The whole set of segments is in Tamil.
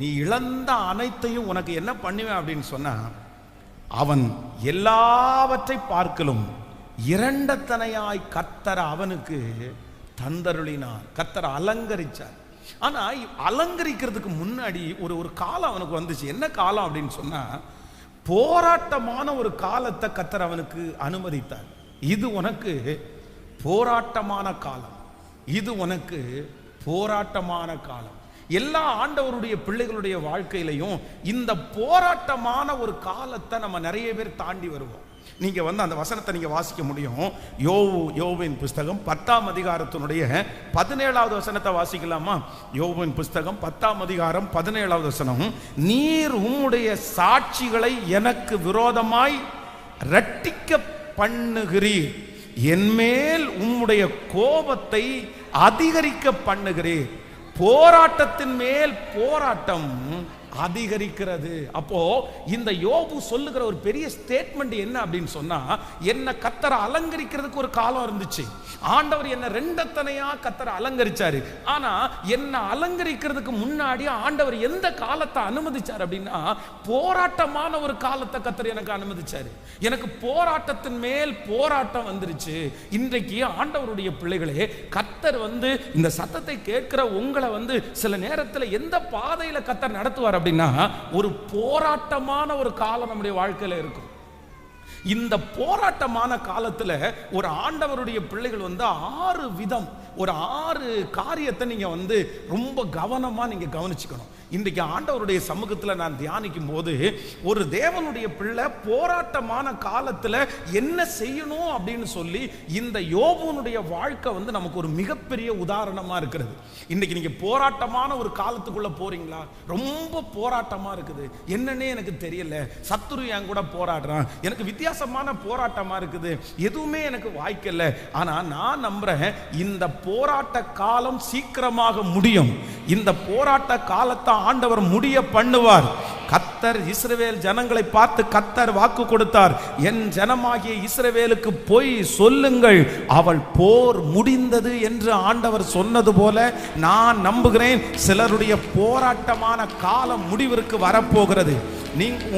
நீ இழந்த அனைத்தையும் உனக்கு என்ன பண்ணுவேன் அப்படின்னு சொன்னா, அவன் எல்லாவற்றை பார்க்கலும் இரண்டத்தனையாய் கர்த்தர் அவனுக்கு தந்தருளினார். கர்த்தர் அலங்கரிச்சார். ஆனா அலங்கரிக்கிறதுக்கு முன்னாடி ஒரு காலம் அவனுக்கு வந்துச்சு. என்ன காலம் அப்படின்னு சொன்னா, போராட்டமான ஒரு காலத்தை கர்த்தர் அவனுக்கு அனுமதித்தார். இது உனக்கு போராட்டமான காலம், இது உனக்கு போராட்டமான காலம். எல்லா ஆண்டவருடைய பிள்ளைகளுடைய வாழ்க்கையிலையும் இந்த போராட்டமான ஒரு காலத்தை நம்ம நிறைய பேர் தாண்டி வருவோம். நீங்க அந்த வசனத்தை நீங்க வாசிக்க முடியும். யோவின் புஸ்தகம் 10ஆம் அதிகாரத்தினுடைய 17வது வசனத்தை வாசிக்கலாமா? யோவின் புஸ்தகம் 10ஆம் அதிகாரம் 17வது வசனம். நீர் உம்முடைய சாட்சிகளை எனக்கு விரோதமாய் இரட்டிக்க பண்ணுகிறீர், என்மேல் உம்முடைய கோபத்தை அதிகரிக்க பண்ணுகிறீர். போராட்டத்தின் மேல் போராட்டம் அதிகரிக்கிறது. அப்போ இந்த யோபு சொல்லுகிற ஒரு பெரிய ஸ்டேட்மெண்ட் என்ன அப்படின்னு சொன்னா, என்ன கர்த்தர் அலங்கரிக்கிறதுக்கு ஒரு காலம் இருந்துச்சு. ஆண்டவர் என்ன ரெண்டத்தனையா கர்த்தர் அலங்கரிச்சாரு. ஆனா என்ன அலங்கரிக்கிறதுக்கு முன்னாடி ஆண்டவர் எந்த காலத்தை அனுமதிச்சார் அப்படின்னா, போராட்டமான ஒரு காலத்தை கர்த்தர் எனக்கு அனுமதிச்சாரு. எனக்கு போராட்டத்தின் மேல் போராட்டம் வந்துருச்சு. இன்றைக்கு ஆண்டவருடைய பிள்ளைகளே, கர்த்தர் இந்த சத்தத்தை கேட்கிற உங்களை சில நேரத்தில் எந்த பாதையில கர்த்தர் நடத்துவார் அப்படின்னா, ஒரு போராட்டமான ஒரு காலம் நம்முடைய வாழ்க்கையில இருக்கும். இந்த போராட்டமான காலத்துல ஒரு ஆண்டவருடைய பிள்ளைகள் 6 காரியத்தை நீங்க ரொம்ப கவனமா நீங்க கவனிச்சுக்கணும். இன்றைக்கு ஆண்டவருடைய சமூகத்துல நான் தியானிக்கும் போது, ஒரு தேவனுடைய பிள்ளை போராட்டமான காலத்துல என்ன செய்யணும் அப்படின்னு சொல்லி இந்த யோபுனுடைய வாழ்க்கை நமக்கு ஒரு மிகப்பெரிய உதாரணமா இருக்கிறது. இன்னைக்கு நீங்க போராட்டமான ஒரு காலத்துக்குள்ள போறீங்களா? ரொம்ப போராட்டமா இருக்குது, என்னன்னே எனக்கு தெரியல, சத்துரு என் கூட போராடுறான், எனக்கு வித்தியாசமான போராட்டமா இருக்குது, எதுவுமே எனக்கு வாய்க்கல. ஆனா நான் நம்புறேன், இந்த போராட்ட காலம் சீக்கிரமாக முடியும். இந்த போராட்ட காலத்தை ஆண்டவர் முடிய பண்ணுவார். கர்த்தர் இஸ்ரவேல் ஜனங்களை பார்த்து கர்த்தர் வாக்கு கொடுத்தார், என் ஜனமாகிய இஸ்ரவேலுக்கு போய் சொல்லுங்கள், அவள் போர் முடிந்தது என்று ஆண்டவர் சொன்னது போல நான் நம்புகிறேன், சிலருடைய போராட்டமான காலம் முடிவிற்கு வரப்போகிறது.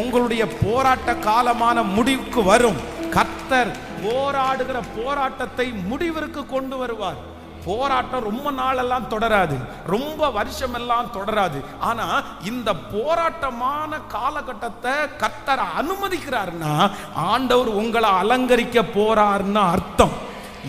உங்களுடைய போராட்ட காலமான முடிவுக்கு வரும். கர்த்தர் போராடுகிற போராட்டத்தை முடிவிற்கு கொண்டு வருவார். போராட்டம் ரொம்ப நாளெல்லாம் தொடராது, ரொம்ப வருஷம் எல்லாம் தொடராது. ஆனா இந்த போராட்டமான காலகட்டத்தை கர்த்தர் அனுமதிக்கிறார்னா, ஆண்டவர் உங்களை அலங்கரிக்க போறாருன்னு அர்த்தம்.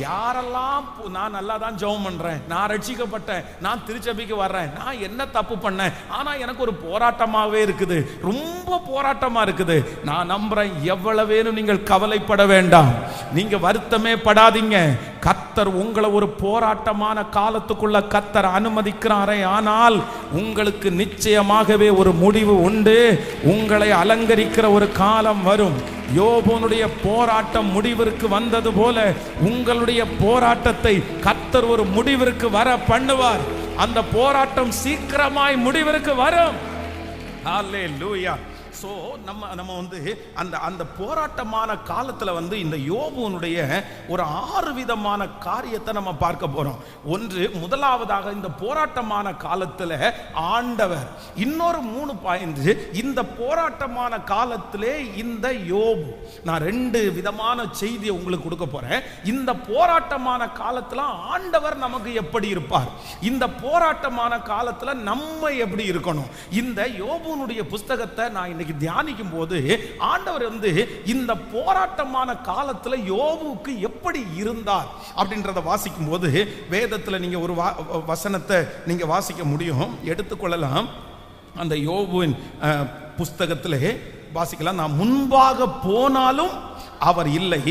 யாரெல்லாம் நான் நல்லா தான் ஜெபம் பண்றேன், நான் ரட்சிக்கப்பட்டேன், நான் திருச்சபைக்கு வர்றேன், நான் என்ன தப்பு பண்ணேன், ஆனா எனக்கு ஒரு போராட்டமாவே இருக்குது, ரொம்ப போராட்டமா இருக்குது, நான் நம்புறேன், எவ்வளவேனும் நீங்கள் கவலைப்பட வேண்டாம், நீங்க வருத்தமே படாதீங்க. கர்த்தர் உங்களை ஒரு போராட்டமான காலத்துக்குள்ள கர்த்தர் அனுமதிக்கிறாரே, ஆனால் உங்களுக்கு நிச்சயமாகவே ஒரு முடிவு உண்டு. உங்களை அலங்கரிக்கிற ஒரு காலம் வரும். யோபுனுடைய போராட்டம் முடிவிற்கு வந்தது போல உங்களுடைய போராட்டத்தை கர்த்தர் ஒரு முடிவிற்கு வர பண்ணுவார். அந்த போராட்டம் சீக்கிரமாய் முடிவிற்கு வரும். ஹல்லேலூயா. ஸோ நம்ம அந்த போராட்டமான காலத்தில் இந்த யோபுனுடைய ஒரு 6 விதமான காரியத்தை நம்ம பார்க்க போறோம். முதலாவதாக, இந்த போராட்டமான காலத்தில் ஆண்டவர், இன்னொரு 3 பாயிண்ட், இந்த போராட்டமான காலத்திலே இந்த யோபு, நான் 2 விதமான செய்தியை உங்களுக்கு கொடுக்க போறேன். இந்த போராட்டமான காலத்தில் ஆண்டவர் நமக்கு எப்படி இருப்பார், இந்த போராட்டமான காலத்தில் நம்ம எப்படி இருக்கணும். இந்த யோபுனுடைய புஸ்தகத்தை நான் இன்னைக்கு தியானிக்கும் போது ஆண்டவர் இந்த போராட்டமான காலத்துல யோபுக்கு எப்படி இருந்தார் அப்படின்றத வாசிக்கும் போது, வேதத்துல நீங்க ஒரு வசனத்தை நீங்க வாசிக்க முடியும், எடுத்துக்கொள்ளலாம். அந்த யோபுவின் புஸ்தகத்திலே வாசிக்கலாம். நான் முன்பாக போனாலும் அவர் இல்லை,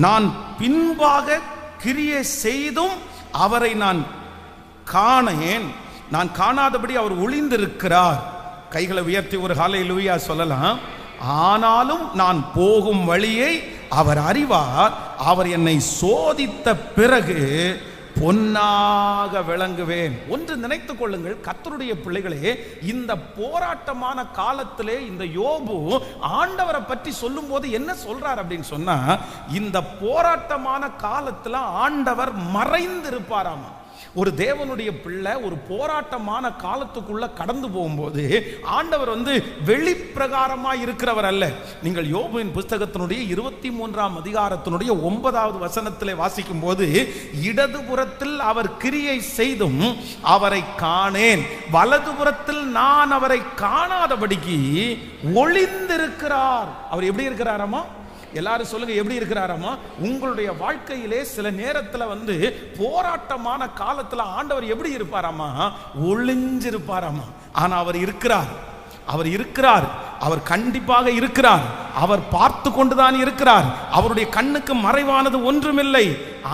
நான் பின்பாக கிரியை செய்தும் அவரை நான் காணேன், நான் காணாதபடி அவர் ஒளிந்திருக்கிறார். கைகளை உயர்த்தி ஒரு ஹல்லேலூயா சொல்லலாம். ஆனாலும் நான் போகும் வழியை அவர் அறிவார், அவர் என்னை சோதித்த பிறகு பொன்னாக விளங்குவேன். ஒன்று நினைத்துக் கொள்ளுங்கள், கர்த்தருடைய பிள்ளைகளே, இந்த போராட்டமான காலத்திலே இந்த யோபு ஆண்டவரை பற்றி சொல்லும் போது என்ன சொல்றார் அப்படின்னு சொன்னா, இந்த போராட்டமான காலத்துல ஆண்டவர் மறைந்து இருப்பாராமா. ஒரு தேவனுடைய பிள்ளை ஒரு போராட்டமான காலத்துக்குள்ள கடந்து போகும்போது ஆண்டவர் வெளிப்பிரகாரமா இருக்கிறவர் அல்ல. நீங்கள் யோபுவின் புஸ்தகத்தினுடைய 23ஆம் அதிகாரத்தினுடைய 9வது வசனத்திலே வாசிக்கும் போது, இடதுபுறத்தில் அவர் கிரியை செய்தும் அவரை காணேன், வலதுபுறத்தில் நான் அவரை காணாதபடிக்கு ஒளிந்திருக்கிறார். அவர் எப்படி இருக்கிறாராமா? எல்லாரும் சொல்லுங்க, எப்படி இருக்கிறாராமா? உங்களுடைய வாழ்க்கையிலே சில நேரத்தில் போராட்டமான காலத்தில் ஆண்டவர் எப்படி இருப்பாராமா? ஒளிஞ்சிருப்பாராமா. ஆனா அவர் இருக்கிறார், அவர் இருக்கிறார், அவர் கண்டிப்பாக இருக்கிறார். அவர் பார்த்து கொண்டுதான் இருக்கிறார். அவருடைய கண்ணுக்கு மறைவானது ஒன்றுமில்லை.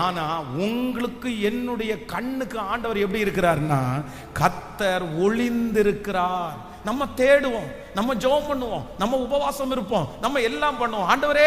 ஆனா உங்களுக்கு என்னுடைய கண்ணுக்கு ஆண்டவர் எப்படி இருக்கிறார்னா, கர்த்தர் ஒளிந்திருக்கிறார். நம்ம தேடுவோம், நம்ம ஜெபம் பண்ணுவோம், நம்ம உபவாசம் இருப்போம், நம்ம எல்லாம் பண்ணுவோம். ஆண்டவரே,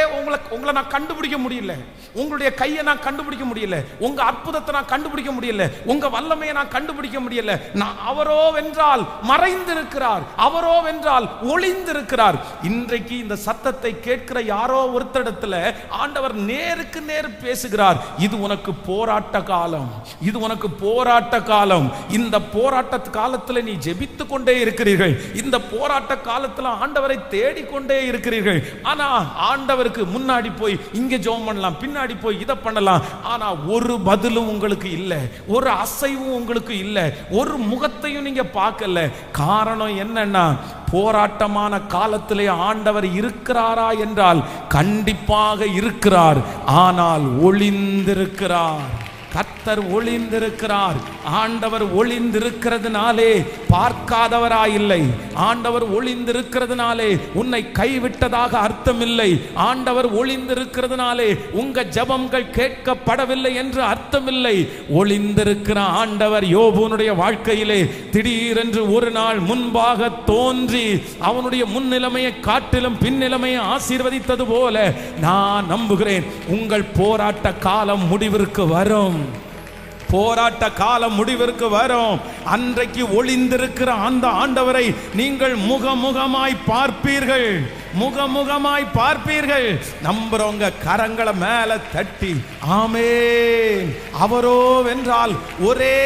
உங்களை நான் கண்டுபிடிக்க முடியல, உங்களுடைய கையை நான் கண்டுபிடிக்க முடியல, உங்க அற்புதத்தை நான் கண்டுபிடிக்க முடியல, உங்க வல்லமையை நான் கண்டுபிடிக்க முடியல. நான் அவரோ வென்றால் மறைந்திருக்கிறார், அவரோ வென்றால் ஒளிந்திருக்கிறார். இன்றைக்கு இந்த சத்தத்தை கேட்கிற யாரோ ஒருத்தரிடத்துல ஆண்டவர் நேருக்கு நேர் பேசுகிறார். இது உனக்கு போராட்ட காலம், இது உனக்கு போராட்ட காலம். இந்த போராட்ட காலத்தில் நீ ஜெபித்து கொண்டே இருக்கிறீர்கள். இந்த போராட்ட காலத்தில் ஆண்டவரை தேடிக்கொண்டே இருக்கிறீர்கள். ஆனா ஆண்டவருக்கு முன்னாடி போய் இங்க ஜெபம் பண்ணலாம், பின்னாடி போய் இதை பண்ணலாம். ஆனா ஒரு பதிலும் உங்களுக்கு இல்லை, ஒரு அசைவும் உங்களுக்கு இல்லை, ஒரு முகத்தையும் நீங்க பார்க்கல. காரணம் என்னன்னா, போராட்டமான காலத்திலே ஆண்டவர் இருக்கிறாரா என்றால் கண்டிப்பாக இருக்கிறார். ஆனால் ஒளிந்திருக்கிறார். கர்த்தர் ஒளிந்திருக்கிறார். ஆண்டவர் ஒளிந்திருக்கிறதுனாலே பார்க்காதவராயில்லை. ஆண்டவர் ஒளிந்திருக்கிறதுனாலே உன்னை கைவிட்டதாக அர்த்தம் இல்லை. ஆண்டவர் ஒளிந்திருக்கிறதுனாலே உங்க ஜெபங்கள் கேட்கப்படவில்லை என்று அர்த்தம் இல்லை. ஒளிந்திருக்கிற ஆண்டவர் யோபுனுடைய வாழ்க்கையிலே திடீரென்று ஒரு நாள் முன்பாக தோன்றி அவனுடைய முன்னிலைமையை காட்டிலும் பின்னிலைமையை ஆசீர்வதித்தது போல நான் நம்புகிறேன், உங்கள் போராட்ட காலம் முடிவிற்கு வரும். போராட்ட காலம் முடிவிற்கு வரும். அன்றைக்கு ஒளிந்திருக்கிற அந்த ஆண்டவரை நீங்கள் முகமுகமாய் பார்ப்பீர்கள், முகமுகமாய் பார்ப்பீர்கள். நம்புறவங்க கரங்களை மேல தட்டி ஆமென். அவரோ வென்றால் ஒரே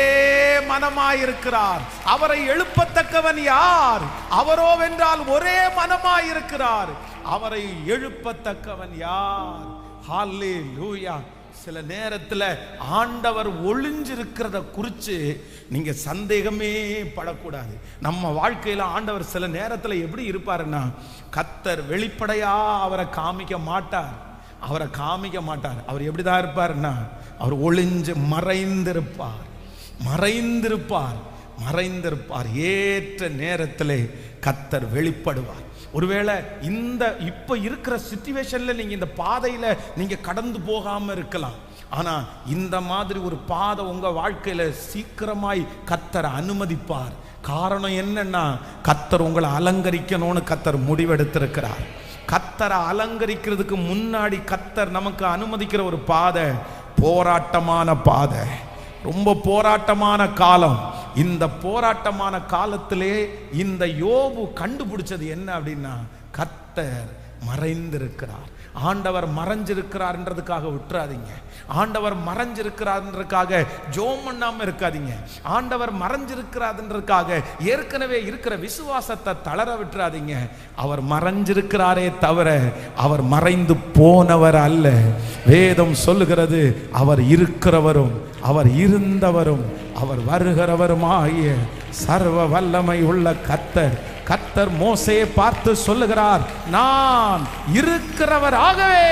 மனமாயிருக்கிறார். அவரை எழுப்பத்தக்கவன் யார்? அவரோ வென்றால் ஒரே மனமாயிருக்கிறார். அவரை எழுப்பத்தக்கவன் யார்? ஹல்லேலூயா. சில நேரத்தில் ஆண்டவர் ஒளிஞ்சிருக்கிறத குறித்து நீங்க சந்தேகமே படக்கூடாது. நம்ம வாழ்க்கையில் ஆண்டவர் சில நேரத்தில் எப்படி இருப்பாருன்னா, கர்த்தர் வெளிப்படையா அவரை காமிக்க மாட்டார், அவரை காமிக்க மாட்டார். அவர் எப்படிதான் இருப்பார்னா, அவர் ஒளிஞ்சு மறைந்திருப்பார், மறைந்திருப்பார், மறைந்திருப்பார். ஏற்ற நேரத்தில் கர்த்தர் வெளிப்படுவார். ஒருவேளை இந்த இப்ப இருக்கிற சிச்சுவேஷன்ல நீங்க இந்த பாதையில நீங்க கடந்து போகாம இருக்கலாம். ஆனா இந்த மாதிரி ஒரு பாதை உங்க வாழ்க்கையில சீக்கிரமாய் கர்த்தர் அனுமதிப்பார். காரணம் என்னன்னா, கர்த்தர் உங்களை அலங்கரிக்கணும்னு கர்த்தர் முடிவெடுத்திருக்கிறார். கர்த்தரை அலங்கரிக்கிறதுக்கு முன்னாடி கர்த்தர் நமக்கு அனுமதிக்கிற ஒரு பாதை போராட்டமான பாதை, ரொம்ப போராட்டமான காலம். இந்த போராட்டமான காலத்திலே இந்த யோபு கண்டுபிடிச்சது என்ன அப்படின்னா, கர்த்தர் மறைந்திருக்கிறார். ஆண்டவர் மறைஞ்சிருக்கிறார்ன்றதுக்காக விட்டுறாதீங்க. ஆண்டவர் மறைஞ்சிருக்கிறார்ன்றதுக்காக ஜெபம் பண்ணாம இருக்காதீங்க. ஆண்டவர் மறைஞ்சிருக்கிறார்ன்றதுக்காக ஏற்கனவே இருக்கிற விசுவாசத்தை தளர விட்டுறாதீங்க. அவர் மறைஞ்சிருக்கிறாரே தவிர அவர் மறைந்து போனவர் அல்ல. வேதம் சொல்லுகிறது, அவர் இருக்கிறவரும் அவர் இருந்தவரும் அவர் வருகிறவருமாகிய சர்வ வல்லமை உள்ள கர்த்தர். கர்த்தர் மோசேயை பார்த்து சொல்லுகிறார், நான் இருக்கிறவராகவே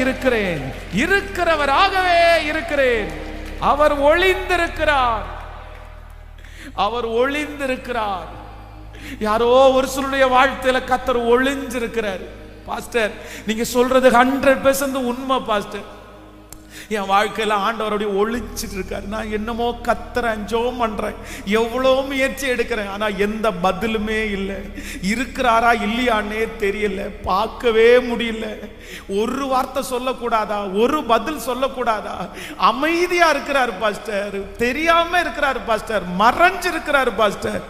இருக்கிறேன், இருக்கிறவராகவே இருக்கிறேன். அவர் ஒளிந்திருக்கிறார், அவர் ஒளிந்திருக்கிறார். யாரோ ஒரு சிலருடைய வாழ்க்கையில கர்த்தர் ஒளிஞ்சிருக்கிறார். பாஸ்டர், நீங்க சொல்றது 100% உண்மை பாஸ்டர். என் வாழ்க்கையில ஆண்டவருடைய ஒளிச்சிட்டு இருக்காரு. நான் என்னமோ கத்துறேன், ஜெபம் பண்றேன், எவ்வளோ முயற்சி எடுக்கிறேன், ஆனா எந்த பதிலுமே இல்லை. இருக்கிறாரா இல்லையான்னே தெரியல, பார்க்கவே முடியல. ஒரு வார்த்தை சொல்லக்கூடாதா, ஒரு பதில் சொல்லக்கூடாதா? அமைதியா இருக்கிறார் பாஸ்டர், தெரியாம இருக்கிறார் பாஸ்டர், மறைஞ்சிருக்கிறார் பாஸ்டர்.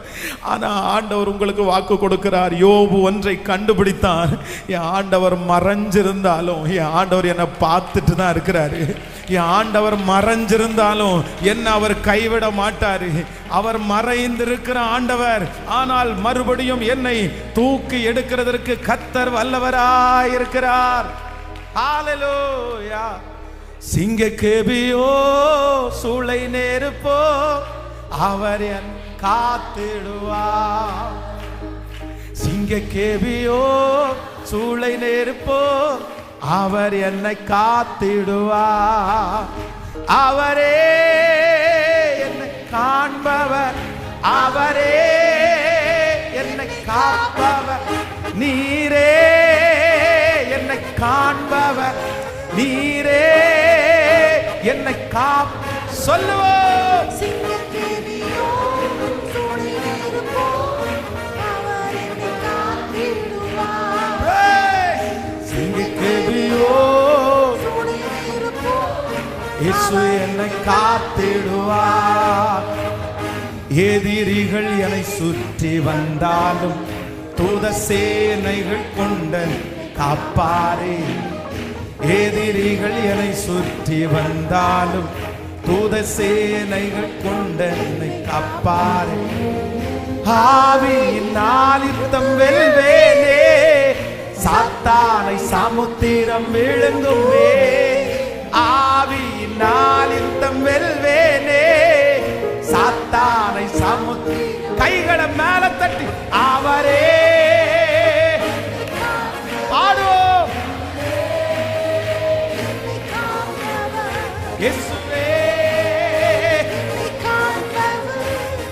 ஆனா ஆண்டவர் உங்களுக்கு வாக்கு கொடுக்கிறார். யோபு ஒன்றை கண்டுபிடித்தான், என் ஆண்டவர் மறைஞ்சிருந்தாலும் என் ஆண்டவர் என்னை பார்த்துட்டு தான் இருக்கிறாரு. என் ஆண்டவர் மறைஞ்சிருந்தாலும் என்ன அவர் கைவிட மாட்டாரு. அவர் மறைந்திருக்கிற ஆண்டவர், ஆனால் மறுபடியும் என்னை தூக்கி எடுக்கிறதற்கு கர்த்தர் வல்லவராயிருக்கிறார். ஹல்லேலூயா. சிங்கக்கேபியோ சூளை நெருப்போ அவர் என் காத்திடுவார். சிங்கக்கேபியோ சூளை நெருப்போ அவர் என்னை காத்திடுவார். அவரே என்னை காண்பவர், அவரே என்னை காப்பவர். நீரே என்னை காண்பவர், நீரே என்னை காப் சொல்லுவோம். சிங்கக்கேபியோ சூளை நெருப்போ அவர் என்னை காத்திடுவார். சிங்கக்கேபியோ சூளை நெருப்போ இயேசு என்னை காத்திடுவார். எதிரிகள் என்னை சுற்றி வந்தாலும் தூத சேனைகள் கொண்ட காப்பாரே. எதிரிகள் என்னை சுற்றி வந்தாலும் தூத சேனைகள் கொண்ட என்னை காப்பாரே. ஆவியினால் யுத்தம் வெல்வேனே, சாத்தானை சமுத்திரம் விழுங்குமே. ஆவியினால் யுத்தம் வெல்வேனே, சாத்தானை சமுத்திரம். கைகளை மேல தட்டி அவரே பாடுவோம். இயேசுவே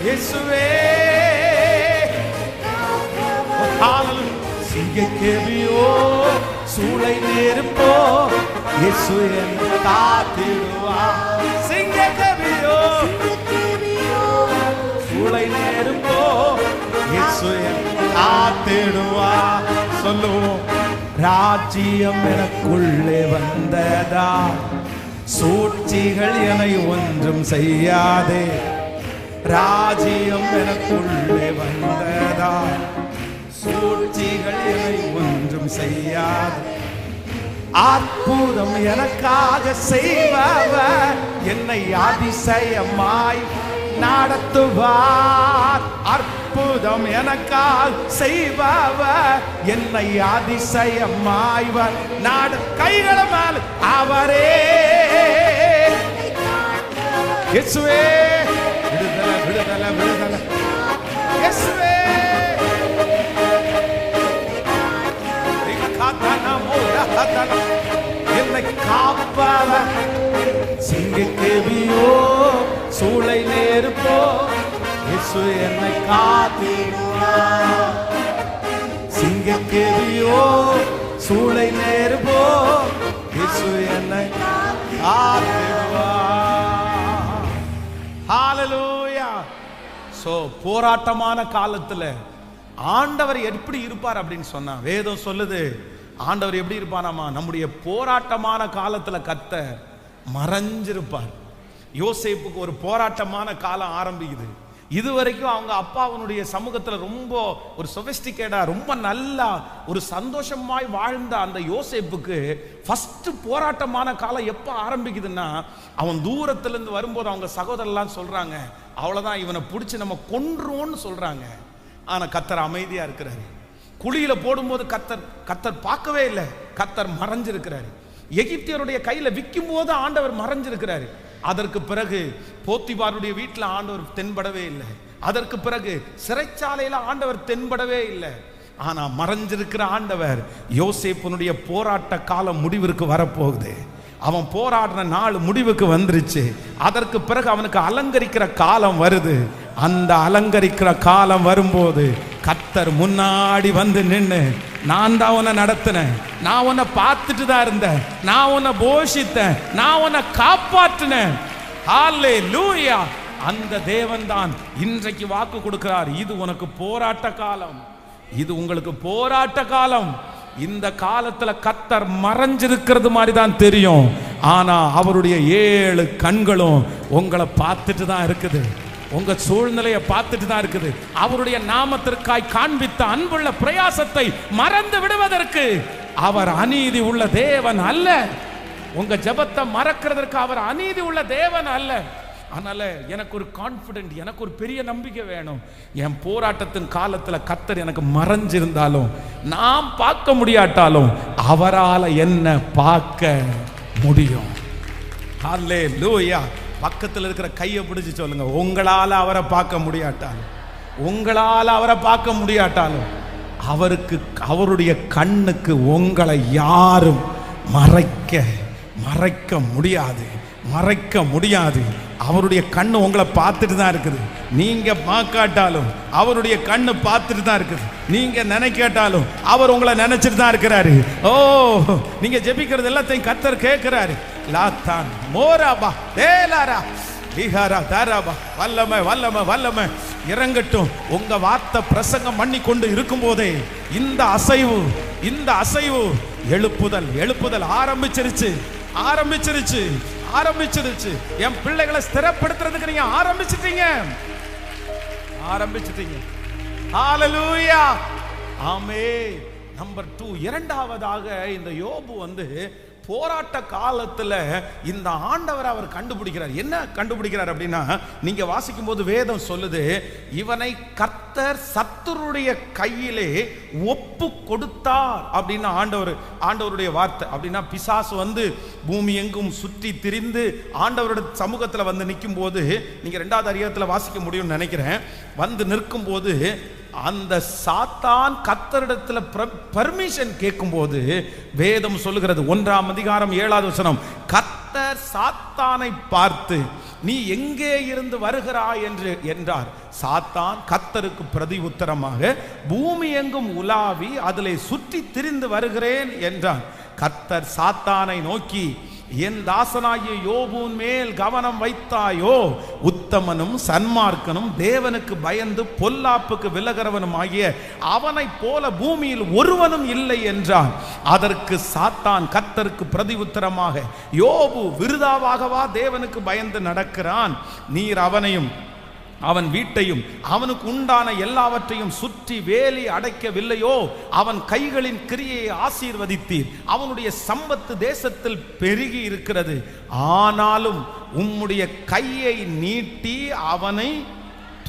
இயேசுவே. சிங்கக்கேபியோ சூளை நெருப்போ இயேசு என்னை காத்திடுவார். சிங்கக்கேபியோ சூளை நெருப்போ இயேசு என்னை காத்திடுவார். சொல்லுவோம். ராஜ்யம் எனக்குள்ளே வந்ததா, சூழ்ச்சிகள் என்னை ஒன்றும் செய்யாதே. ராஜ்யம் எனக்குள்ளே வந்ததா, சூழ்ச்சிகள் என்னை ஒன்றும் செய்யாதே. அற்புதம் எனக்காக செய்பவர் என்னை அதிசயமாய் நடத்துவார். அற்புதம் எனக்காக செய்பவர் என்னை அதிசயமாய் கைகள மேல் அவரே. இயேசுவே விடுதலை விடுதலை விடுதலை. இயேசுவே என்னை காப்பவர். சிங்கக்கேபியோ சூளை நெருப்போ இயேசு என்னை காத்திடுவார். சிங்கக்கேபியோ சூளை நெருப்போ இயேசு என்னை காத்திடுவார். ஹல்லேலூயா. சோ போராட்டமான காலத்துல ஆண்டவர் எப்படி இருப்பார் அப்படின்னு சொன்னா வேதம் சொல்லுது. ஆண்டவர் எப்படி இருப்பாராமா? நம்முடைய போராட்டமான காலத்துல கர்த்தர் மறைஞ்சிருப்பார். யோசேப்புக்கு ஒரு போராட்டமான காலம் ஆரம்பிக்குது. இதுவரைக்கும் அவங்க அப்பாவனுடைய சமூகத்துல ரொம்ப ஒரு சொபிஸ்டிகேட்டா, ரொம்ப நல்லா ஒரு சந்தோஷமாய் வாழ்ந்த அந்த யோசேப்புக்கு ஃபர்ஸ்ட் போராட்டமான காலம் எப்ப ஆரம்பிக்குதுன்னா, அவன் தூரத்துல இருந்து வரும்போது அவங்க சகோதரர்லாம் சொல்றாங்க, அவ்வளவுதான் இவனை பிடிச்சி நம்ம கொன்றுவோம்னு சொல்றாங்க. ஆனா கர்த்தர் அமைதியா இருக்கிறாரு. குழியில போடும்போது கர்த்தர் பார்க்கவே இல்லை, கர்த்தர் மறைஞ்சிருக்கிறாரு. எகிப்தியருடைய கையில விற்கும் போது ஆண்டவர் மறைஞ்சிருக்கிறாரு. அதற்கு பிறகு போத்திபாருடைய வீட்டில் ஆண்டவர் தென்படவே இல்லை. அதற்கு பிறகு சிறைச்சாலையில ஆண்டவர் தென்படவே இல்லை. ஆனா மறைஞ்சிருக்கிற ஆண்டவர் யோசேப்புனுடைய போராட்ட காலம் முடிவிற்கு வரப்போகுது. அவன் போராடின நாள் முடிவுக்கு வந்துருச்சு. அதற்கு பிறகு அவனுக்கு அலங்கரிக்கிற காலம் வருது. அந்த அலங்கரிக்கிற காலம் வரும்போது கர்த்தர் முன்னாடி வந்து நின்று, நான் தான் உன்னை நடத்தினேன், நான் உன்னை பார்த்துட்டு தான் இருந்தேன், நான் உன்னை போஷித்தேன், நான் உன்னை காப்பாற்றினேன். ஹல்லேலூயா. அந்த தேவன் தான் இன்றைக்கு வாக்கு கொடுக்கிறார். இது உனக்கு போராட்ட காலம், இது உங்களுக்கு போராட்ட காலம். இந்த காலத்துல கர்த்தர் மறைஞ்சிருக்கிறது மாதிரி தான் தெரியும். ஆனா அவருடைய 7 கண்களும் உங்களை பார்த்துட்டு தான் இருக்குது, உங்க சூழ்நிலையை பார்த்துட்டு தான் இருக்குது. அவருடைய நாமத்திற்காய் காண்பித்த அன்புள்ள பிரயாசத்தை மறந்து விடுவதற்கு அவர் அநீதி உள்ள தேவன் அல்ல. உங்க ஜெபத்தை மறக்கிறதற்கு அவர் அநீதி உள்ள தேவன் அல்ல. அதனால எனக்கு ஒரு கான்ஃபிடென்ட், எனக்கு ஒரு பெரிய நம்பிக்கை வேணும். என் போராட்டத்தின் காலத்தில் கர்த்தர் எனக்கு மறைஞ்சிருந்தாலும், நாம் பார்க்க முடியாட்டாலும், அவரால் என்ன பார்க்க முடியும். ஹல்லேலூயா. பக்கத்தில் இருக்கிற கையை பிடிச்சு சொல்லுங்க, உங்களால் அவரை பார்க்க முடியாட்டாலும், உங்களால் அவரை பார்க்க முடியாட்டாலும், அவருடைய கண்ணுக்கு உங்களை யாரும் மறைக்க முடியாது, மறைக்க முடியாது. அவருடைய கண்ணு உங்களை பார்த்துட்டு தான் இருக்குது. நீங்க பார்க்காட்டாலும் அவருடைய கண்ணு பார்த்துட்டு தான் இருக்குது. நீங்க நினைக்காட்டாலும் அவர் உங்களை நினைச்சிட்டு தான் இருக்கிறாரு. ஓ, நீங்க ஜெபிக்கிறது எல்லாத்தையும் கர்த்தர் கேட்கிறாரு. லாத்தான் மோராபா தேலாரா லிஹாரா தாராபா. வல்லமை வல்லமை வல்லமை இறங்கட்டும். உங்க வார்த்தை பிரசங்கம் பண்ணி கொண்டு இருக்கும் போதே இந்த அசைவு எழுப்புதல் ஆரம்பிச்சிருச்சு. என் பிள்ளைகளை ஸ்திரப்படுத்துறதுக்கு நீங்க ஆரம்பிச்சிட்டீங்க. ஹல்லேலூயா. ஆமென். நம்பர் 2, இரண்டாவதாக இந்த யோபு போராட்ட காலத்துல இந்த ஆண்டவர் அவர் கண்டுபிடிக்கிறார். என்ன கண்டுபிடிக்கிறார் அப்படின்னா, நீங்க வாசிக்கும் போது வேதம் சொல்லுது, இவனை கர்த்தர் சத்துருடைய கையிலே ஒப்பு கொடுத்தார் அப்படின்னு ஆண்டவருடைய வார்த்தை. அப்படின்னா பிசாசு பூமி எங்கும் சுற்றி திரிந்து ஆண்டவருடைய சமூகத்துல நிற்கும் போது, நீங்க 2வது அதிகாரத்துல வாசிக்க முடியும்னு நினைக்கிறேன், நிற்கும் போது அந்த சாத்தான் கர்த்தரிடத்துல பர்மிஷன் கேட்கும் போது வேதம் சொல்லுகிறது, 1ஆம் அதிகாரம் 7வது வசனம், கர்த்தர் சாத்தானை பார்த்து நீ எங்கே இருந்து வருகிறாய் என்றார். சாத்தான் கர்த்தருக்கு பிரதி உத்தரமாக, பூமி எங்கும் உலாவி அதிலே சுற்றி திரிந்து வருகிறேன் என்றான். கர்த்தர் சாத்தானை நோக்கி, என் தாசனாகிய யோபுவின் மேல் கவனம் வைத்தாயோ? உத்தமனும் சன்மார்க்கனும் தேவனுக்கு பயந்து பொல்லாப்புக்கு விலகிறவனும் ஆகிய அவனைப் போல பூமியில் ஒருவனும் இல்லை என்றான். அதற்கு சாத்தான் கர்த்தருக்கு பிரதி உத்தரமாக, யோபு விருதாவாகவா தேவனுக்கு பயந்து நடக்கிறான்? நீர் அவனையும் அவன் வீட்டையும் அவனுக்கு உண்டான எல்லாவற்றையும் சுற்றி வேலி அடைக்கவில்லையோ? அவன் கைகளின் கிரியையை ஆசீர்வதித்தீர், அவனுடைய சம்பத்து தேசத்தில் பெருகி இருக்கிறது. ஆனாலும் உம்முடைய கையை நீட்டி அவனை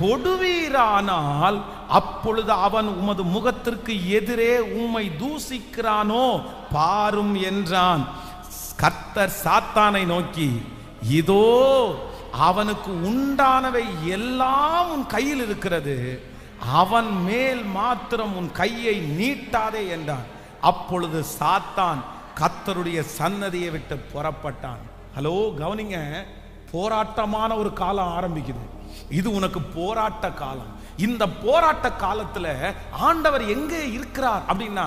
தொடுவீரானால் அப்பொழுது அவன் உமது முகத்திற்கு எதிரே உம்மை தூசிக்கிறானோ பாரும் என்றான். கர்த்தர் சாத்தானை நோக்கி, இதோ அவனுக்கு உண்டானவை எல்லாம் உன் கையில் இருக்கிறது, அவன் மேல் மாத்திரம் உன் கையை நீட்டாதே என்றான். அப்பொழுது சாத்தான் கர்த்தருடைய சன்னதியை விட்டு புறப்பட்டான். ஹலோ, கவனிங்க, போராட்டமான ஒரு காலம் ஆரம்பிக்குது. இது உனக்கு போராட்ட காலம். இந்த போராட்ட காலத்துல ஆண்டவர் எங்கே இருக்கிறார் அப்படின்னா,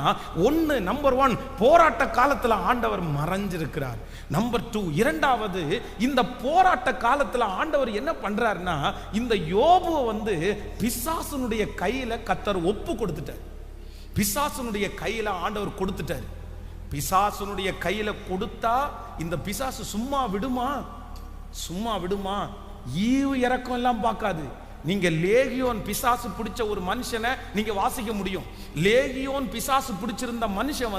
நம்பர் 1 போராட்ட காலத்துல ஆண்டவர் மறைஞ்சிருக்கிறார். நம்பர் 2, இரண்டாவது, இந்த போராட்ட காலத்துல ஆண்டவர் என்ன பண்றாருன்னா, இந்த யோபுவை பிசாசுனுடைய கையில கர்த்தர் ஒப்பு கொடுத்துட்டார். பிசாசுனுடைய கையில ஆண்டவர் கொடுத்துட்டார். பிசாசுனுடைய கையில கொடுத்தா இந்த பிசாசு சும்மா விடுமா? ஈவு இறக்கம் எல்லாம் பார்க்காது. நீங்க லேகியோன் பிசாசு பிடிச்ச ஒரு மனுஷனை நீங்க வாசிக்க முடியும். லேகியோன் பிசாசு பிடிச்சிருந்த மனுஷன்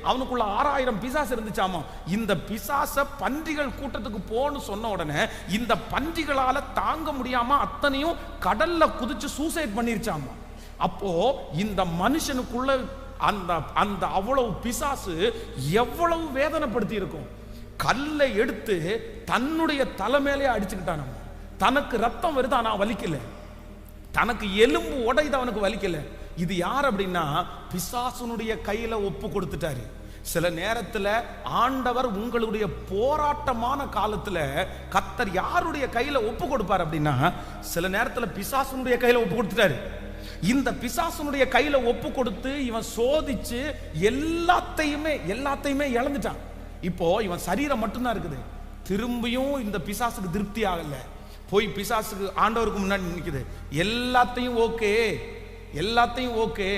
அவனுக்குள்ள 6000 பிசாசு இருந்துச்சாமா. இந்த பிசாச பன்றிகள் கூட்டத்துக்கு போன்னு சொன்ன உடனே இந்த பன்றிகளால தாங்க முடியாம அத்தனையும் கடல்ல குதிச்சு சூசைட் பண்ணிருச்சாமா. அப்போ இந்த மனுஷனுக்குள்ள அந்த அவ்வளவு பிசாசு எவ்வளவு வேதனைப்படுத்தி இருக்கும். கல்லை எடுத்து தன்னுடைய தலைமையிலே அடிச்சுக்கிட்டான். தனக்கு ரத்தம் வருது, ஆனா வலிக்கல. தனக்கு எலும்பு உடைது, அவனுக்கு வலிக்கல. இது யார் அப்படின்னா, பிசாசுனுடைய கையில ஒப்பு கொடுத்துட்டாரு. சில நேரத்தில் ஆண்டவர் உங்களுடைய போராட்டமான காலத்துல கர்த்தர் யாருடைய கையில ஒப்பு கொடுப்பார் அப்படின்னா, சில நேரத்தில் பிசாசுனுடைய கையில ஒப்பு கொடுத்துட்டாரு. இந்த பிசாசுனுடைய கையில ஒப்பு கொடுத்து இவன் சோதிச்சு எல்லாத்தையுமே இழந்துட்டான். இப்போ இவன் சரீரம் மட்டும்தான் இருக்குது. திரும்பியும் இந்த பிசாசுக்கு திருப்தி ஆகல. போய் பிசாசுக்கு ஆண்டவருக்கு முன்னாடி நிற்குது. எல்லாத்தையும் ஓகே.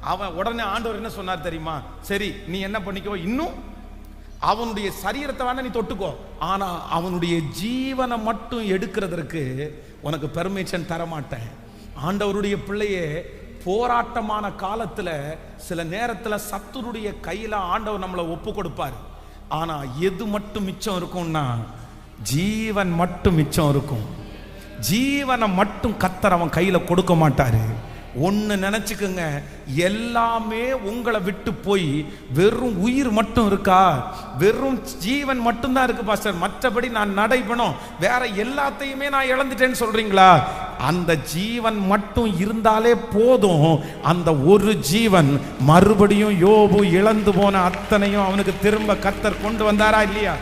அவன் உடனே ஆண்டவர் என்ன சொன்னார் தெரியுமா? சரி, நீ என்ன பண்ணிக்கோ, இன்னும் அவனுடைய சரீரத்தை வேணா நீ தொட்டுக்கோ, ஆனா அவனுடைய ஜீவனை மட்டும் எடுக்கிறதற்கு உனக்கு பெர்மிஷன் தரமாட்டேன். ஆண்டவருடைய பிள்ளையே, போராட்டமான காலத்துல சில நேரத்துல சத்துருடைய கையில ஆண்டவர் நம்மளை ஒப்பு கொடுப்பார். ஆனா எது மட்டும் மிச்சம் இருக்கும்னா ஜீவன் மட்டும் மிச்சம் இருக்கும். ஜீவனை மட்டும் கர்த்தர் அவன் கையில கொடுக்க மாட்டாரு. ஒன்னு நினைச்சுக்குங்க, எல்லாமே உங்களை விட்டு போய் வெறும் உயிர் மட்டும் இருக்கா, வெறும் ஜீவன் மட்டும்தான் இருக்கு பாஸ்டர், மற்றபடி நான் நடைபெணும் வேற எல்லாத்தையுமே நான் இழந்துட்டேன்னு சொல்றீங்களா? அந்த ஜீவன் மட்டும் இருந்தாலே போதும். அந்த ஒரு ஜீவன் மறுபடியும் யோபு இழந்து போன அத்தனையும் அவனுக்கு திரும்ப கர்த்தர் கொண்டு வந்தாரா இல்லையா?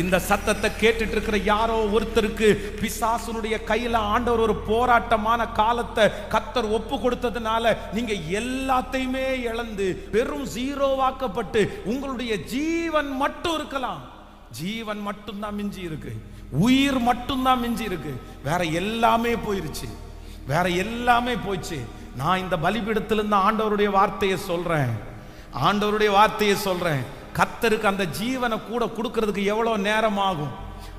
இந்த சத்தத்தை கேட்டுட்டு இருக்கிற யாரோ ஒருத்தருக்கு பிசாசுனுடைய கையில ஆண்டவர் ஒரு போராட்டமான காலத்தை கர்த்தர் ஒப்பு கொடுத்ததுனால நீங்க எல்லாத்தையுமே இழந்து வெறும் ஜீரோவாக்கப்பட்டு உங்களுடைய ஜீவன் மட்டும் இருக்கலாம். ஜீவன் மட்டும் தான் மிஞ்சி இருக்கு, உயிர் மட்டும் தான் மிஞ்சி இருக்கு, வேற எல்லாமே போயிருச்சு, வேற எல்லாமே போயிடுச்சு. நான் இந்த பலிபீடத்திலிருந்து ஆண்டவருடைய வார்த்தையை சொல்றேன், ஆண்டவருடைய வார்த்தையை சொல்றேன். கர்த்தருக்கு அந்த ஜீவனை கூட கொடுக்கிறதுக்கு எவ்வளவு நேரம் ஆகும்?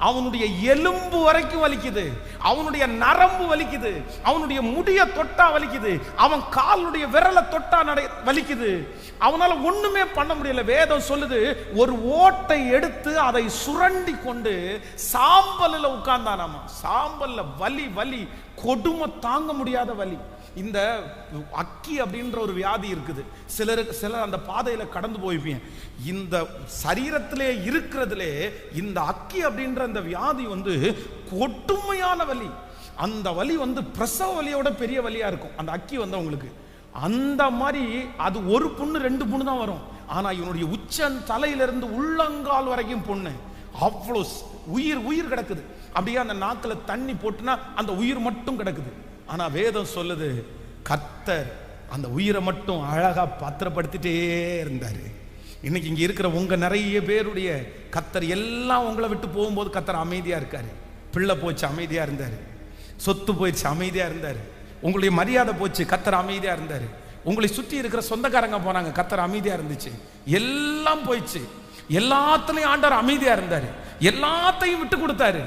அவனுடைய எலும்பு வரைக்கும் வலிக்குது, அவனுடைய நரம்பு வலிக்குது, அவனுடைய முடிய தொட்டா வலிக்குது, அவன் காலுடைய விரலை தொட்டா வலிக்குது, அவனால ஒண்ணுமே பண்ண முடியல. வேதம் சொல்லுது, ஒரு ஓட்டை எடுத்து அதை சுரண்டி கொண்டு சாம்பல்ல உட்கார்ந்தானாமா. சாம்பல்ல வலி வலி கொடுமை தாங்க முடியாத வலி. இந்த அக்கி அப்படின்ற ஒரு வியாதி இருக்குது. சிலர் அந்த பாதையில கடந்து போய்ப்பீங்க. இந்த சரீரத்திலே இருக்கிறதுலே இந்த அக்கி அப்படின்ற அந்த வியாதி கொடுமையான வலி. அந்த வலி பிரசவ வலியோட பெரிய வலியா இருக்கும் அந்த அக்கி உங்களுக்கு. அந்த மாதிரி அது ஒரு புண்ணு 2 புண்ணு தான் வரும். ஆனா இவனுடைய உச்சன் தலையிலிருந்து உள்ளங்கால் வரைக்கும் புண்ணு. அவ்வளோ உயிர் கிடக்குது. அப்படியே அந்த நாக்குல தண்ணி போட்டுனா அந்த உயிர் மட்டும் கிடக்குது. ஆனா வேதம் சொல்லுது, கர்த்தர் அந்த உயிரை மட்டும் அழகா பத்திரப்படுத்திட்டே இருந்தாரு. இன்னைக்கு இங்க இருக்கிற உங்க நிறைய பேருடைய கர்த்தர் எல்லாம் உங்களை விட்டு போகும்போது கர்த்தர் அமைதியா இருக்காரு. பிள்ளை போச்சு அமைதியா இருந்தாரு, சொத்து போயிடுச்சு அமைதியா இருந்தாரு, உங்களுடைய மரியாதை போச்சு கர்த்தர் அமைதியா இருந்தாரு, உங்களை சுற்றி இருக்கிற சொந்தக்காரங்க போனாங்க கர்த்தர் அமைதியா இருந்துச்சு, எல்லாம் போயிடுச்சு, எல்லாத்துலயும் ஆண்டவர் அமைதியா இருந்தாரு, எல்லாத்தையும் விட்டு கொடுத்தாரு.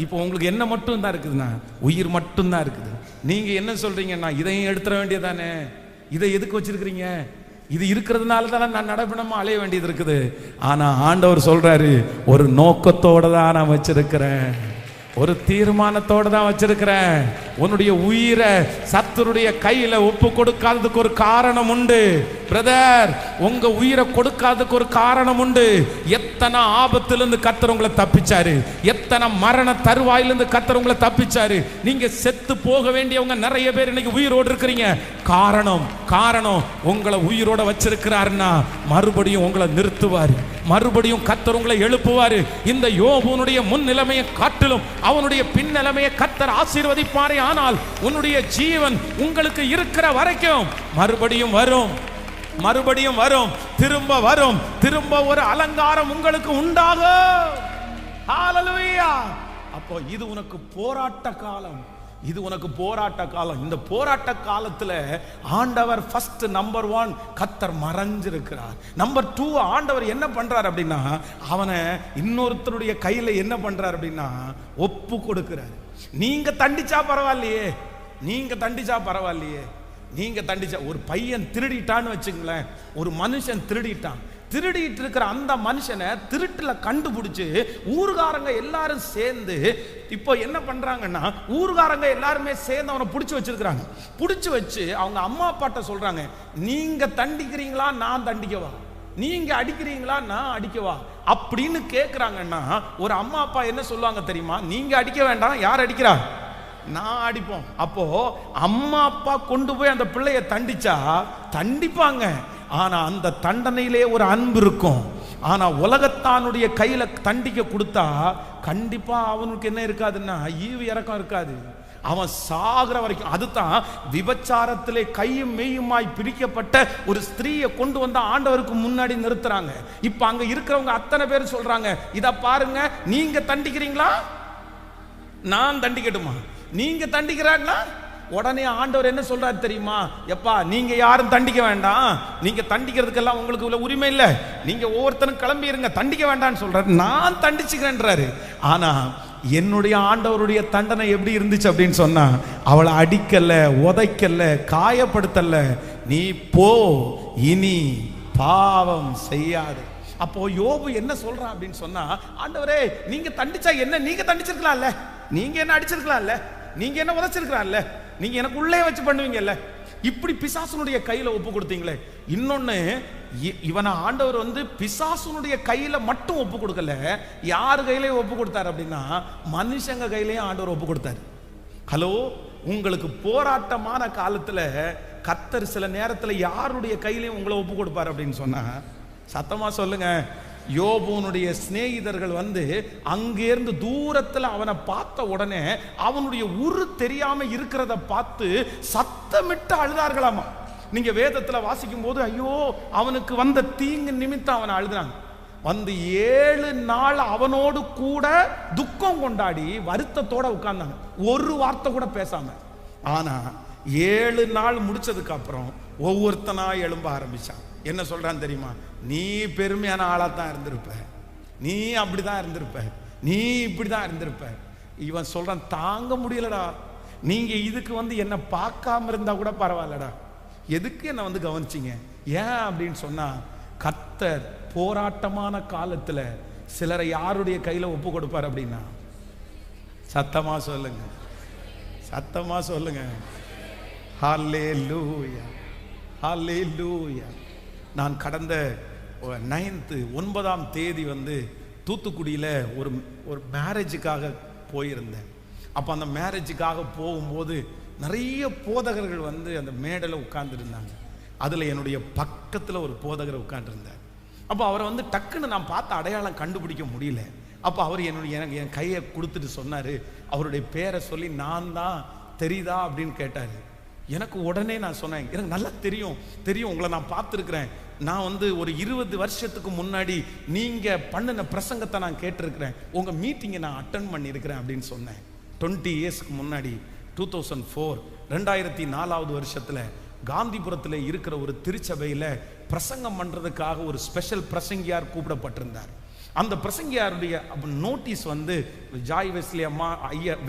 இப்போ உங்களுக்கு என்ன மட்டும் தான் இருக்குதுன்னா உயிர் மட்டும் தான் இருக்குது. நீங்க என்ன சொல்றீங்கன்னா இதையும் எடுத்துட வேண்டியதானே, இதை எதுக்கு வச்சிருக்கிறீங்க, இது இருக்கிறதுனால தானே நான் நடைபெணமா அலைய வேண்டியது இருக்குது. ஆனா ஆண்டவர் சொல்றாரு, ஒரு நோக்கத்தோட தான் நான் வச்சிருக்கிறேன், ஒரு தீர்மானத்தோட தான் வச்சிருக்கிறேன். உன்னுடைய உயிரை சத்துருடைய கையில ஒப்பு கொடுக்காததுக்கு ஒரு காரணம் உண்டு பிரதர். உங்க உயிரை கொடுக்காததுக்கு ஒரு காரணம் உண்டு. எத்தனை ஆபத்திலிருந்து கர்த்தர் உங்களை தப்பிச்சாரு, எத்தனை மரண தருவாயிலிருந்து கர்த்தர் உங்களை தப்பிச்சாரு. நீங்க செத்து போக வேண்டியவங்க நிறைய பேர் இன்னைக்கு உயிரோடு இருக்கிறீங்க. காரணம் உங்களை உயிரோட வச்சிருக்கிறாருன்னா மறுபடியும் உங்களை நிறுத்துவாரு, மறுபடியும் கர்த்தர் உங்களை எழுப்புவாரு. இந்த யோபுனுடைய முன் நிலைமையை காட்டிலும் அவனுடைய பின் நிலைமையை கர்த்தர் ஆசீர்வதிப்பாரே. ஆனால் உன்னுடைய ஜீவன் உங்களுக்கு இருக்கிற வரைக்கும் மறுபடியும் வரும், திரும்ப ஒரு அலங்காரம் உங்களுக்கு உண்டாகும். ஹல்லேலூயா. அப்போ இது உனக்கு போராட்ட காலம், இது உனக்கு போராட்ட காலம். இந்த போராட்ட காலத்துல ஆண்டவர் ஃபர்ஸ்ட் நம்பர் 1 கர்த்தர் மறைஞ்சிருக்கிறார். நம்பர் 2 ஆண்டவர் என்ன பண்றார் அப்படின்னா அவனை இன்னொருத்தருடைய கையில என்ன பண்றார் அப்படின்னா ஒப்பு கொடுக்கிறார். நீங்க தண்டிச்சா பரவாயில்லையே, நீங்க தண்டிச்சா ஒரு பையன் திருடிட்டான்னு வச்சுங்களேன், ஒரு மனுஷன் திருடிட்டு இருக்கிற அந்த மனுஷனை திருட்டுல கண்டுபிடிச்சு ஊர்காரங்க எல்லாரும் சேர்ந்து இப்போ என்ன பண்றாங்கன்னா ஊர்காரங்க எல்லாருமே சேர்ந்து அவனை பிடிச்சு வச்சிருக்கிறாங்க. பிடிச்சு வச்சு அவங்க அம்மா அப்பாட்ட சொல்றாங்க, நீங்க தண்டிக்கிறீங்களா நான் தண்டிக்கவா, நீங்க அடிக்கிறீங்களா நான் அடிக்கவா அப்படின்னு கேட்கிறாங்கன்னா ஒரு அம்மா அப்பா என்ன சொல்லுவாங்க தெரியுமா, நீங்க அடிக்க வேண்டாம், யார் அடிக்கிறா, நான் அடிப்போம். அப்போ அம்மா அப்பா கொண்டு போய் அந்த பிள்ளைய தண்டிப்பாங்க. ஆனா அந்த தண்டனையிலே ஒரு அன்பு இருக்கும். ஆனா உலகத்தானுடைய கையில தண்டிக்க கொடுத்தா கண்டிப்பா அவனுக்கு என்ன இருக்காதுன்னா ஈவு இறக்கம் இருக்காது, அவன் சாகிற வரைக்கும். அதுதான் விபச்சாரத்திலே கையும் மெய்யுமாய் பிரிக்கப்பட்ட ஒரு ஸ்திரீயை கொண்டு வந்த ஆண்டவருக்கு முன்னாடி நிறுத்துறாங்க. இப்ப அங்க இருக்கிறவங்க அத்தனை பேர் சொல்றாங்க, இத பாருங்க, நீங்க தண்டிக்கிறீங்களா நான் தண்டிக்கட்டுமா, நீங்க தண்டிக்கிறாங்களா. உடனே ஆண்டவர் என்ன சொல்றாரு தெரியுமா, எப்பா நீங்க யாரும் தண்டிக்க வேண்டாம், நீங்க தண்டிக்கிறதுக்கெல்லாம் உங்களுக்கு உள்ள உரிமை இல்லை, நீங்க ஒவ்வொருத்தரும் கிளம்பி இருங்க, தண்டிக்க வேண்டாம்னு சொல்றாரு, நான் தண்டிச்சுக்கிறேன்றாரு. ஆனா என்னுடைய ஆண்டவருடைய தண்டனை எப்படி இருந்துச்சு அப்படின்னு சொன்னா, அவளை அடிக்கல, உதைக்கல, காயப்படுத்தல, நீ போ, இனி பாவம் செய்யாது. அப்போ யோபு என்ன சொல்றான் அப்படின்னு சொன்னா, ஆண்டவரே நீங்க தண்டிச்சா என்ன, நீங்க தண்டிச்சிருக்கலாம்ல, நீங்க என்ன அடிச்சிருக்கலாம்ல, நீங்க என்ன உதைச்சிருக்கலாம்ல, நீங்க எனக்கு உள்ளே வச்சு பண்ணுவீங்கல்ல, இப்படி பிசாசுனுடைய கையில ஒப்பு கொடுத்தீங்களே. இன்னொன்னு, இவனை ஆண்டவர் பிசாசுனுடைய கையில மட்டும் ஒப்பு கொடுக்கல, யார் கையிலையும் ஒப்பு கொடுத்தாரு அப்படின்னா மனுஷங்க கையிலையும் ஆண்டவர் ஒப்பு கொடுத்தாரு. ஹலோ, உங்களுக்கு போராட்டமான காலத்துல கர்த்தர் சில நேரத்துல யாருடைய கையிலையும் உங்களை ஒப்பு கொடுப்பார் அப்படின்னு சொன்னா, சத்தமா சொல்லுங்க, யோபுனுடைய சிநேகிதர்கள் அங்கிருந்து தூரத்துல அவனை பார்த்த உடனே அவனுடைய உரு தெரியாம இருக்கிறத பார்த்து சத்தமிட்டு அழுதார்களாமா. நீங்க வேதத்துல வாசிக்கும் போது, ஐயோ அவனுக்கு வந்த தீங்கு நிமித்தம் அவனை அழுதாங்க. 7 நாள் அவனோடு கூட துக்கம் கொண்டாடி வருத்தத்தோட உட்கார்ந்தாங்க, ஒரு வார்த்தை கூட பேசாம. ஆனா 7 நாள் முடிச்சதுக்கு அப்புறம் ஒவ்வொருத்தனா எழும்ப ஆரம்பிச்சான். என்ன சொல்றான் தெரியுமா? நீ பெருமையான ஆளாத்தான் இருந்திருப்ப, நீ அப்படிதான் இருந்திருப்ப, நீ இப்படிதான் இருந்திருப்ப. இவன் சொல்றான், தாங்க முடியலடா, நீங்க இதுக்கு என்ன பார்க்காம இருந்தா கூட பரவாயில்லடா, எதுக்கு என்ன கவனிச்சிங்க? ஏன் அப்படின்னு சொன்னா, கர்த்தர் போராட்டமான காலத்துல சிலரை யாருடைய கையில ஒப்பு கொடுப்பார் அப்படின்னா, சத்தமா சொல்லுங்க, சத்தமா சொல்லுங்க, ஹல்லேலூயா, ஹல்லேலூயா. நான் கடந்த 9ஆம் தேதி தூத்துக்குடியில் ஒரு மேரேஜுக்காக போயிருந்தேன். அப்போ அந்த மேரேஜுக்காக போகும்போது நிறைய போதகர்கள் அந்த மேடையில் உட்கார்ந்துருந்தாங்க. அதில் என்னுடைய பக்கத்தில் ஒரு போதகர் உட்காந்துருந்தார். அப்போ அவரை டக்குன்னு நான் பார்த்த அடையாளம் கண்டுபிடிக்க முடியல. அப்போ அவர் எனக்கு என் கையை கொடுத்துட்டு சொன்னார், அவருடைய பேரை சொல்லி, நான் தான் தெரியுதா அப்படின்னு கேட்டார். எனக்கு உடனே நான் சொன்னேன், எனக்கு நல்லா தெரியும், உங்களை நான் பார்த்துருக்கிறேன், நான் ஒரு 20 வருஷத்துக்கு முன்னாடி நீங்க பண்ணின பிரசங்கத்தை நான் கேட்டிருக்கிறேன், உங்க மீட்டிங்கை நான் அட்டன் பண்ணியிருக்கிறேன் அப்படின்னு சொன்னேன். 20 இயர்ஸ்க்கு முன்னாடி 2004 2004வது வருஷத்துல காந்திபுரத்தில் இருக்கிற ஒரு திருச்சபையில் பிரசங்கம் பண்றதுக்காக ஒரு ஸ்பெஷல் பிரசங்கியார் கூப்பிடப்பட்டிருந்தார். அந்த பிரசங்கியாருடைய நோட்டீஸ் ஜாய் வெஸ்லி அம்மா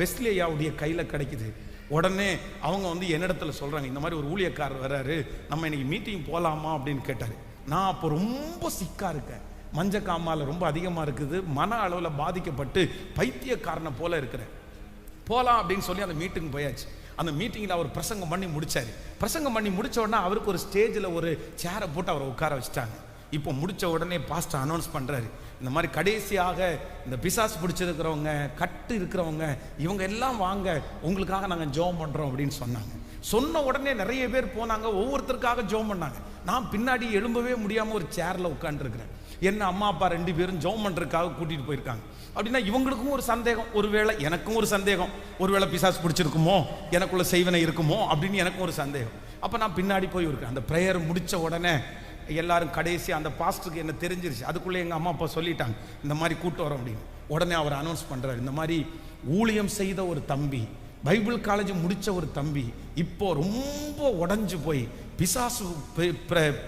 வெஸ்லி ஐயாவுடைய கையில் கிடைக்குது. உடனே அவங்க என்னிடத்துல சொல்றாங்க, இந்த மாதிரி ஒரு ஊழியக்காரர் வர்றாரு, நம்ம இன்னைக்கு மீட்டிங் போலாமா அப்படின்னு கேட்டாரு. நான் அப்போ ரொம்ப சிக்கா இருக்கேன், மஞ்சக்காமால ரொம்ப அதிகமா இருக்குது, மன அளவில் பாதிக்கப்பட்டு பைத்தியக்காரனை போல இருக்கிறேன். போலாம் அப்படின்னு சொல்லி அந்த மீட்டிங் போயாச்சு. அந்த மீட்டிங்கில் அவர் பிரசங்கம் பண்ணி முடிச்சாரு. பிரசங்கம் பண்ணி முடிச்ச உடனே அவருக்கு ஒரு ஸ்டேஜில் ஒரு சேரை போட்டு அவரை உட்கார வச்சுட்டாங்க. இப்போ முடிச்ச உடனே பாஸ்டர் அனௌன்ஸ் பண்றாரு, இந்த மாதிரி கடைசியாக இந்த பிசாசு பிடிச்சிருக்கிறவங்க, கட்டு இருக்கிறவங்க, இவங்க எல்லாம் வாங்க, உங்களுக்காக நாங்கள் ஜெபம் பண்றோம் அப்படின்னு சொன்னாங்க. சொன்ன உடனே நிறைய பேர் போனாங்க, ஒவ்வொருத்தருக்காக ஜெபம் பண்ணாங்க. நான் பின்னாடி எழும்பவே முடியாம ஒரு சேர்ல உட்காந்துருக்கிறேன். என்ன அம்மா அப்பா 2 பேரும் ஜெபம் பண்றதுக்காக கூட்டிட்டு போயிருக்காங்க. அப்படின்னா இவங்களுக்கும் ஒரு சந்தேகம், ஒருவேளை எனக்கும் ஒரு சந்தேகம், ஒருவேளை பிசாசு பிடிச்சிருக்குமோ, எனக்குள்ள செய்வனை இருக்குமோ அப்படின்னு எனக்கும் ஒரு சந்தேகம். அப்ப நான் பின்னாடி போய் இருக்கேன். அந்த பிரேயர் முடிச்ச உடனே எல்லாரும் கடைசி அந்த பாஸ்டருக்கு என்ன தெரிஞ்சிருச்சு. அதுக்குள்ளே எங்கள் அம்மா அப்பா சொல்லிட்டாங்க, இந்த மாதிரி கூட்டு வரோம் அப்படின்னு. உடனே அவர் அனௌன்ஸ் பண்ணுறாரு, இந்த மாதிரி ஊழியம் செய்த ஒரு தம்பி, பைபிள் காலேஜ் முடித்த ஒரு தம்பி, இப்போ ரொம்ப உடஞ்சு போய் பிசாசு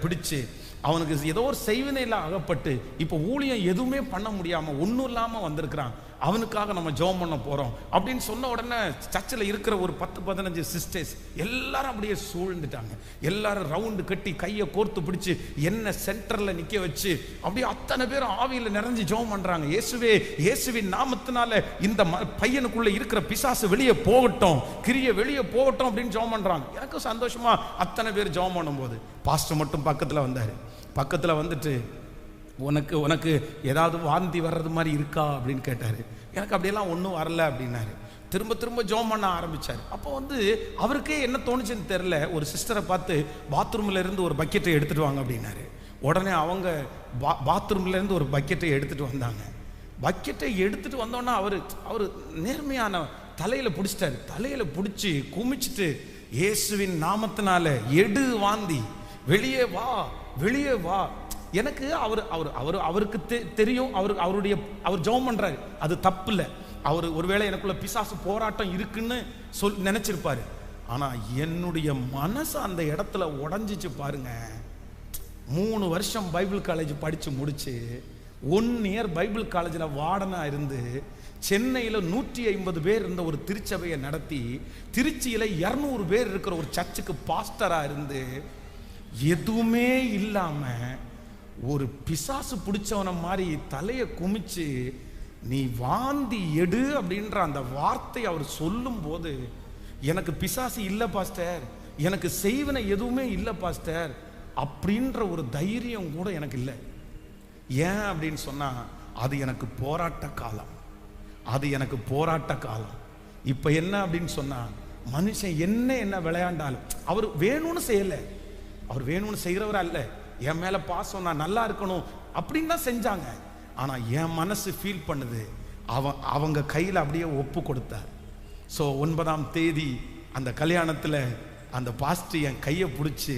பிடிச்சு அவனுக்கு ஏதோ ஒரு செய்வினையில் அகப்பட்டு இப்போ ஊழியம் எதுவுமே பண்ண முடியாமல் ஒன்றும் இல்லாமல் வந்திருக்கிறான், அவனுக்காக நம்ம ஜெபம் பண்ண போகிறோம் அப்படின்னு சொன்ன உடனே சர்ச்சில் இருக்கிற ஒரு 10-15 சிஸ்டர்ஸ் எல்லாரும் அப்படியே சூழ்ந்துட்டாங்க. எல்லாரும் ரவுண்டு கட்டி கையை கோர்த்து பிடிச்சி என்ன சென்டரில் நிற்க வச்சு அப்படியே அத்தனை பேரும் ஆவியில் நிறைஞ்சு ஜெபம் பண்ணுறாங்க. இயேசுவே, இயேசுவின் நாமத்தினால இந்த பையனுக்குள்ளே இருக்கிற பிசாசு வெளியே போகட்டும், கிரியை வெளியே போகட்டும் அப்படின்னு ஜெபம் பண்ணுறாங்க. எனக்கும் சந்தோஷமா அத்தனை பேர் ஜெபம் பண்ணும்போது பாஸ்டர் மட்டும் பக்கத்தில் வந்தார். பக்கத்தில் வந்துட்டு, உனக்கு ஏதாவது வாந்தி வர்றது மாதிரி இருக்கா அப்படின்னு கேட்டார். எனக்கு அப்படியெல்லாம் ஒன்றும் வரல அப்படின்னாரு. திரும்ப திரும்ப ஜெபம் பண்ண ஆரம்பிச்சார். அப்போ அவருக்கே என்ன தோணுச்சுன்னு தெரில, ஒரு சிஸ்டரை பார்த்து பாத்ரூம்ல இருந்து ஒரு பக்கெட்டை எடுத்துட்டு வாங்க அப்படின்னாரு. உடனே அவங்க பாத்ரூம்ல இருந்து ஒரு பக்கெட்டை எடுத்துட்டு வந்தாங்க. பக்கெட்டை எடுத்துட்டு வந்தோன்னா அவர் நேர்மையான தலையில பிடிச்சிட்டாரு. தலையில பிடிச்சி குமிச்சிட்டு, இயேசுவின் நாமத்தினால எடு வாந்தி, வெளியே வா, வெளியே வா. எனக்கு அவருக்கு தெரியும், அவர் ஜெபம் பண்றாரு, அது தப்பு இல்லை. அவர் ஒருவேளை எனக்குள்ள பிசாசு போராட்டம் இருக்குன்னு நினைச்சிருப்பாரு. ஆனா என்னுடைய மனசு அந்த இடத்துல உடஞ்சிச்சு பாருங்க. 3 வருஷம் பைபிள் காலேஜ் படிச்சு முடிச்சு 1 இயர் பைபிள் காலேஜில் வார்டனா இருந்து சென்னையில் 150 பேர் இருந்த ஒரு திருச்சபையை நடத்தி திருச்சியில் 200 பேர் இருக்கிற ஒரு சர்ச்சுக்கு பாஸ்டரா இருந்து எதுவுமே இல்லாம ஒரு பிசாசு பிடிச்சவன மாதிரி தலையை குமிச்சு நீ வாந்தி எடு அப்படின்ற அந்த வார்த்தை அவர் சொல்லும் போது, எனக்கு பிசாசு இல்லை பாஸ்டர், எனக்கு செய்வன எதுவுமே இல்லை பாஸ்டர் அப்படின்ற ஒரு தைரியம் கூட எனக்கு இல்லை. ஏன் அப்படின்னு சொன்னா, அது எனக்கு போராட்ட காலம், அது எனக்கு போராட்ட காலம். இப்ப என்ன அப்படின்னு சொன்னா, மனுஷன் என்ன விளையாண்டாலும் அவர் வேணும்னு செய்யல, அவர் வேணும்னு செய்கிறவரா இல்ல. என் மேல பாசம், நான் நல்லா இருக்கணும் அப்படின்னு தான் செஞ்சாங்க. ஆனா என் மனசு ஃபீல் பண்ணுது, அவங்க கையில அப்படியே ஒப்பு கொடுத்தார். ஸோ 9ஆம் தேதி அந்த கல்யாணத்துல அந்த பாஸ்டர் என் கையை பிடிச்சி,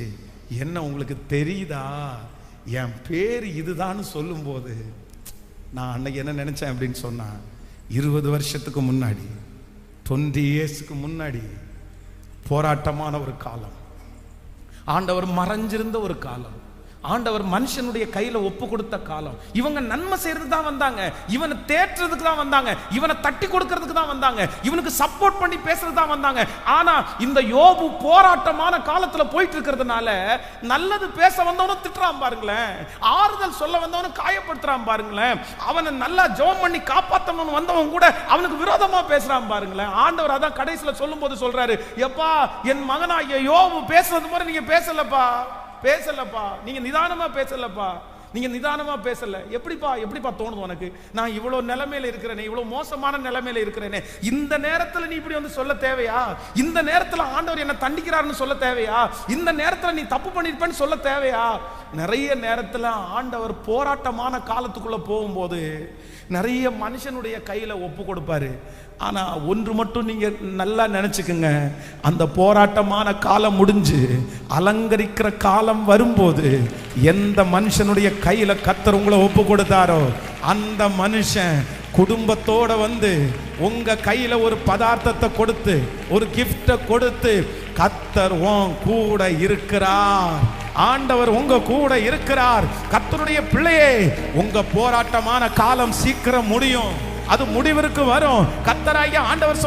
என்ன உங்களுக்கு தெரியுதா என் பேர் இதுதான்னு சொல்லும்போது, நான் அன்னைக்கு என்ன நினைச்சேன் அப்படின்னு சொன்னா, 20 வருஷத்துக்கு முன்னாடி, 20 இயர்ஸ்க்கு முன்னாடி போராட்டமான ஒரு காலம், ஆண்டவர் மறைஞ்சிருந்த ஒரு காலம், ஆண்டவர் மனுஷனுடைய கையில ஒப்பு கொடுத்த காலம். இவங்க நன்மை செய்யறதுக்கு தான் வந்தாங்க, இவனை தேற்றுறதுக்கு தான் வந்தாங்க, இவனை தட்டி கொடுக்கறதுக்கு தான் வந்தாங்க, இவனுக்கு சப்போர்ட் பண்ணி பேசுறது தான் வந்தாங்க. ஆனா இந்த யோபு போராட்டமான காலத்துல போயிட்டு இருக்கிறதுனால, நல்லது பேச வந்தவனும் திட்டுறான் பாருங்களேன், ஆறுதல் சொல்ல வந்தவனும் காயப்படுத்துறான் பாருங்களேன், அவனை நல்லா ஜெபம் பண்ணி காப்பாத்தணும்னு வந்தவன் கூட அவனுக்கு விரோதமா பேசுறான் பாருங்களேன். ஆண்டவர் அதான் கடைசியில சொல்லும் போது சொல்றாரு, எப்பா என் மகனாகிய யோபு பேசுறது மாதிரி நீங்க பேசலப்பா, நீங்க நிதானமா பேசலப்பா, நீங்க நிதானமா பேசல. எப்படிப்பா தோணுது உனக்கு? நான் இவ்வளவு நிலைமையில இருக்கிறேனே, இவ்வளவு மோசமான நிலைமையில இருக்கிறேனே, இந்த நேரத்துல நீ இப்படி வந்து சொல்ல தேவையா? இந்த நேரத்துல ஆண்டவர் என்ன தண்டிக்கிறாருன்னு சொல்ல தேவையா? இந்த நேரத்துல நீ தப்பு பண்ணிருப்பேன்னு சொல்ல தேவையா? நிறைய நேரத்துல ஆண்டவர் போராட்டமான காலத்துக்குள்ள போகும்போது நிறைய மனுஷனுடைய கையில ஒப்பு கொடுப்பாரு. ஆனா ஒன்று மட்டும் நீங்க நல்லா நினைச்சுக்குங்க, அந்த போராட்டமான காலம் முடிஞ்சு அலங்கரிக்கிற காலம் வரும்போது, எந்த மனுஷனுடைய கையில கர்த்தர் உங்களை ஒப்பு கொடுத்தாரோ அந்த மனுஷன் குடும்பத்தோட வந்து உங்க கையில ஒரு பதார்த்தத்தை கொடுத்து, ஒரு கிஃப்ட கொடுத்து, கர்த்தர் உன் கூட இருக்கிறார், ஆண்டவர் உங்க கூட இருக்கிறார், கர்த்தருடைய பிள்ளையே உங்க போராட்டமான காலம் சீக்கிரம் முடியும், அது முடிவிற்கு வரும். கர்த்தராகிய ஆண்டவர்